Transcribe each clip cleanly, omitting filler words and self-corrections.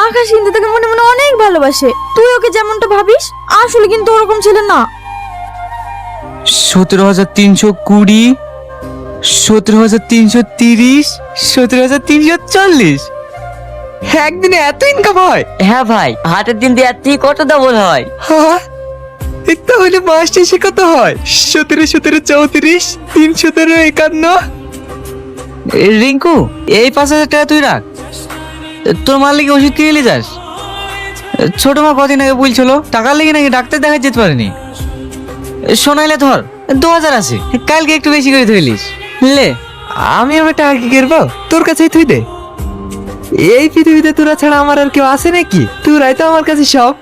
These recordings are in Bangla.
আকাশ কিন্তু তাকে মনে মনে অনেক ভালোবাসে। তুই ওকে যেমনটা ভাবিস আসলে কিন্তু ওরকম ছেলে না। 17,320, 17,330, 17,340। একদিনে এত ইনকাম হয়? হ্যাঁ ভাই, হাটের দিন দিয়ে এত কত ডবল হয়। হ্যাঁ, তাহলে মাস শেষে কত হয়? 17, 17, 34, 317, 51। রিঙ্কু, এই 5,000 টাকা তুই রাখ। তোর মার লেগে ওষুধ কিনে নিয়ে যাস। ছোট মা কদিন আগে বলছিল টাকার লেগে নাকি ডাক্তার দেখা যেতে পারেনি। শোনাইলে ধর 2,000 আছে, কালকে একটু বেশি করে ধরলিস। লে, আমি আমার টাকা কি করবো? তোর কাছেই তুই দে। এই পৃথিবীতে তোরা ছাড়া আমার আর কেউ আছে নাকি? তোরাই তো আমার কাছে সব।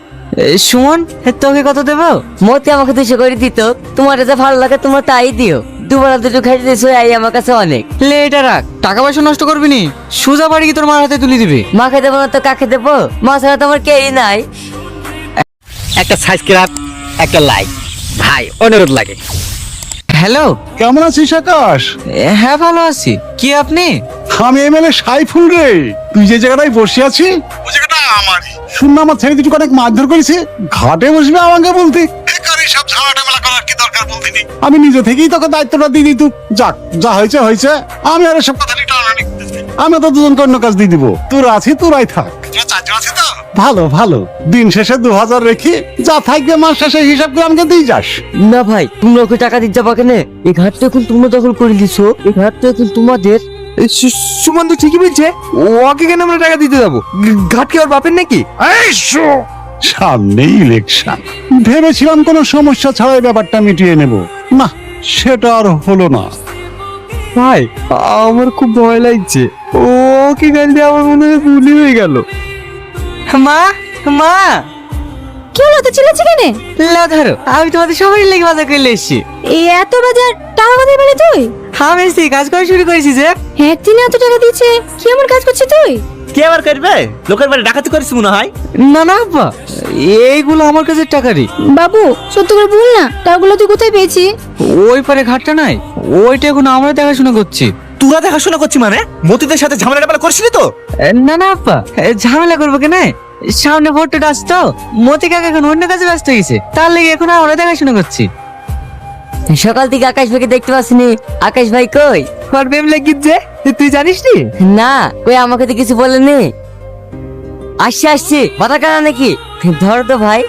সুমন, তোকে কত দেবো? মতি আমাকে 200 করে দিত। তোমার যা ভালো লাগে তোমার তাই দিও। দুবেলা দুটো খাইতে দিছো, এই আমার কাছে অনেক। লে, এটা রাখ, টাকা পয়সা নষ্ট করবি নি। সুজা বাড়ি কি তোর মার হাতে তুলে দিবি? মাকে দেবো না তো কাকে দেবো? মা ছাড়া তোমার কেই নাই। একটা সাবস্ক্রাইব, একটা লাইক, ভাই অনুরোধ লাগে। হ্যালো, কেমন আছিস আকাশ? হ্যাঁ ভালো আছি। কি আপনি? আমি এমএলএ সাইফুল রে। তুই যে জায়গাটায় বসে আছিস ওই জায়গাটা আমারই। শুনলাম আমার ছেলে দুটো অনেক মারধর করেছে, ঘাটে বসবে আমাকে বলতে। বেকার সব ঝামেলা করার কি দরকার বলতে নি? আমি নিজে থেকেই তোকে দায়িত্বটা দিয়ে দিত। যাক, যা হয়েছে হয়েছে। আমি আর সব কথা টানাটানি করতেছি। আমি তো দুজনকে অন্য কাজ দিয়ে দিব। তোরা আছি, তোরাই থাক। ভালো ভালো। দিন শেষে 2,000 রেখে যা থাকবে মাস শেষে হিসাব করে আমাকে দিয়ে যাস। না ভাই, তুমি ওকে টাকা দিতে যাবা কেন? এই ঘাট তো এখন তোমরা দখল করে দিছো। এই ঘাট তো এখন তোমাদের। সুমন তো ঠিকই বলছে। ওকে কেন আমরা টাকা দিতে যাবো? ঘাট কি ওর বাপের নাকি? সামনেই ইলেকশন, ভেবেছিলাম কোনো সমস্যা ছাড়াই ব্যাপারটা মিটিয়ে নেব। না, সেটা আর হলো না। ভাই, আমার খুব ভয় লাগছে। ওকে গাল দিয়ে আমার মনে হয় গুলি হয়ে গেল। মা, মা, কি হলো তো চিল্লাচ্ছি কেন? লাও ধরো, আমি তোমাদের সবাই লেগে বাজার করে এসেছি। এই এত বাজার টাকা কোথায় পেলি তুই? আমি এসেছি, কাজ করা শুরু করেছি যে। হ্যাঁ, তিনি এত টাকা দিয়েছে, কি এমন কাজ করছিস তুই? কে আবার করবে? লোকের বাড়ি ডাকাতি করিস মনে হয়। না না আব্বা, এইগুলো আমার কাছে টাকারই। বাবু সত্য করে বল না, টাকাগুলো তুই কোথায় পেয়েছি? ওই পারে ঘাটটা নাই, ওইটা এখন আমরা দেখাশোনা করছি। তোরা দেখাশোনা করছি মানে? মতিদের সাথে ঝামেলা টামেলা করছিলি তো? না না আব্বা, ঝামেলা করবো কেন? সামনে ভোটটা আসছে তো, মতি কাকা এখন অন্য কাজে ব্যস্ত হয়েছে, তার লেগে এখন আমরা দেখাশোনা করছি। সকাল থেকে আকাশ ভাইকে দেখতে পাচ্ছিনি। আকাশ ভাই কই? ওর প্রেম লেগেছে, তুই জানিস নি? না, ওই আমাকে তো কিছু বলেনি। আসছে আসছে, বাধা কানা নাকি? ধর তো ভাই।